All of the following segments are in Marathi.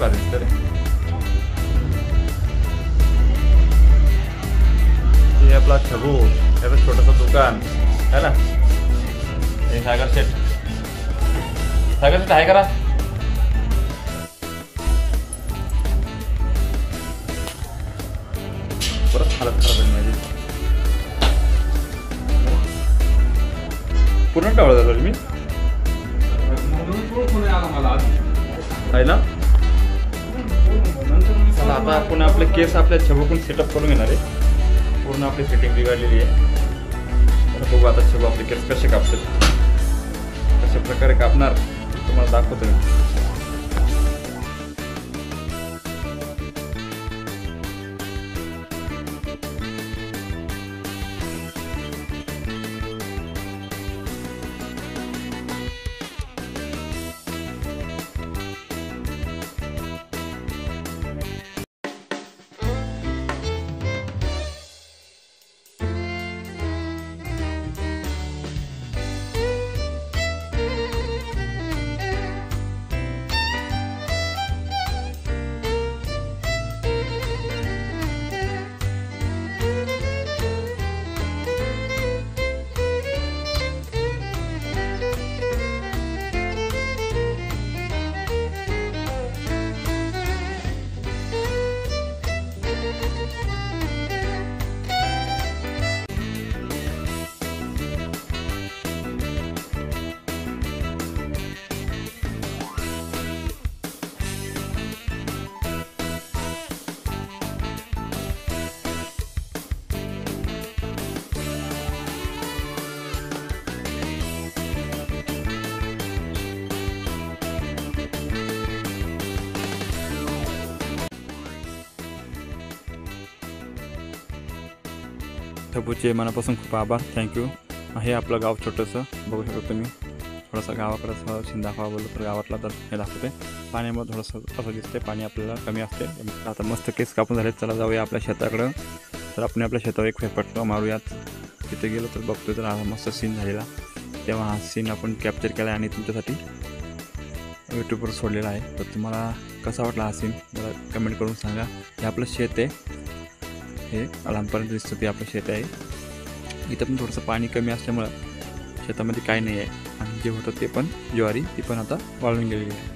भारी दिसतं रे. हे आपला छबू, त्याचं छोटंसं दुकान है ना. हे सागर शेठ आहे करा. परत हालत खराब आहे माझी. पूर्ण टावळ झालं मी आहे ना. चला आता आपण आपले केस आपल्या छबूकून सेटअप करून घेणार आहे. पूर्ण आपली सेटिंग बिघडलेली आहे. तर बघू आता छबू आपले केस कसे कापतात, कशा प्रकारे कापणार तुम्हाला दाखवतो मी. छबूचे मनापासून खूप आभार, थँक्यू. हे आपलं गाव छोटंसं बघू शकतो तुम्ही. थोडंसं गावाकडं सीन दाखवा बोललो तर गावातला तर हे दाखवते. पाण्यामध्ये थोडंसं असं दिसते, पाणी आपल्याला कमी असते. आता मस्त केस कापून झाले. चला जाऊया आपल्या शेताकडं. तर आपण आपल्या शेतावर एक फेरफटका मारूयात. तिथे गेलो तर बघतोय तर हा मस्त सीन झालेला. तेव्हा हा सीन आपण कॅप्चर केला आहे आणि तुमच्यासाठी यूट्यूबवर सोडलेला आहे. तर तुम्हाला कसा वाटला हा सीन मला कमेंट करून सांगा. हे आपलं शेत आहे, हे लांबपर्यंत दिसतं ते आपलं शेत आहे. इथं पण थोडंसं पाणी कमी असल्यामुळं शेतामध्ये काही नाही आहे. आणि जे होतं ते पण ज्वारी ती पण आता वाळून गेलेली आहे.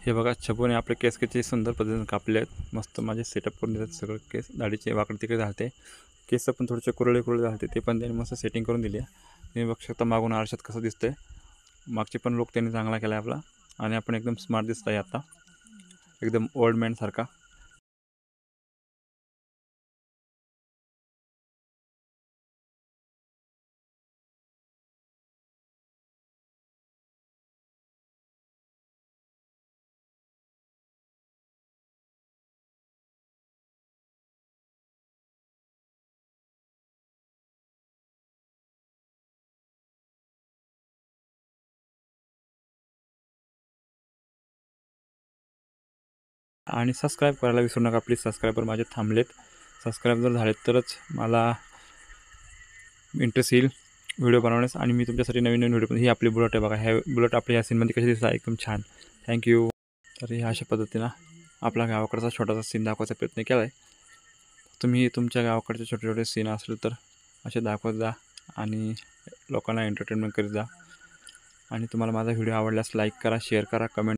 हे बघा छबूने आपले केस किती सुंदर पद्धतीने कापले आहेत. मस्त माझे सेटअप करून देतात सगळं. केस दाढीचे वाकडे तिकडे घालते, केस पण थोडेसे कुरळे घालते, ते पण त्यांनी मस्त सेटिंग करून दिली आहे. तुम्ही बघू शकता मागून आरशात कसं दिसतंय. मागचे पण लुक त्यांनी चांगला केला आहे आपला, आणि आपण एकदम स्मार्ट दिसत आहे आता, एकदम ओल्ड मॅन सारखा. आणि सबस्क्राईब करायला विसरू नका प्लीज. सबस्क्रायबर माझे थांबलेत. सबस्क्राईब जर झालेत तरच मला इंटरेस्ट येईल व्हिडिओ बनवण्यास, आणि मी तुमच्यासाठी नवीन नवीन व्हिडिओ. ही आपली बुलेट आहे बघा. ह्या बुलेट आपल्या या सीनमध्ये कशी दिसतात एकदम छान. थँक्यू. तर ह्या अशा पद्धतीनं आपला गावाकडचा छोटासा सीन दाखवायचा प्रयत्न केला आहे. तुम्ही तुमच्या गावाकडचे छोटे छोटे सीन असले तर असे दाखवत जा आणि लोकांना एंटरटेनमेंट करीत जा. आणि तुम्हाला माझा व्हिडिओ आवडल्यास लाईक करा, शेअर करा, कमेंट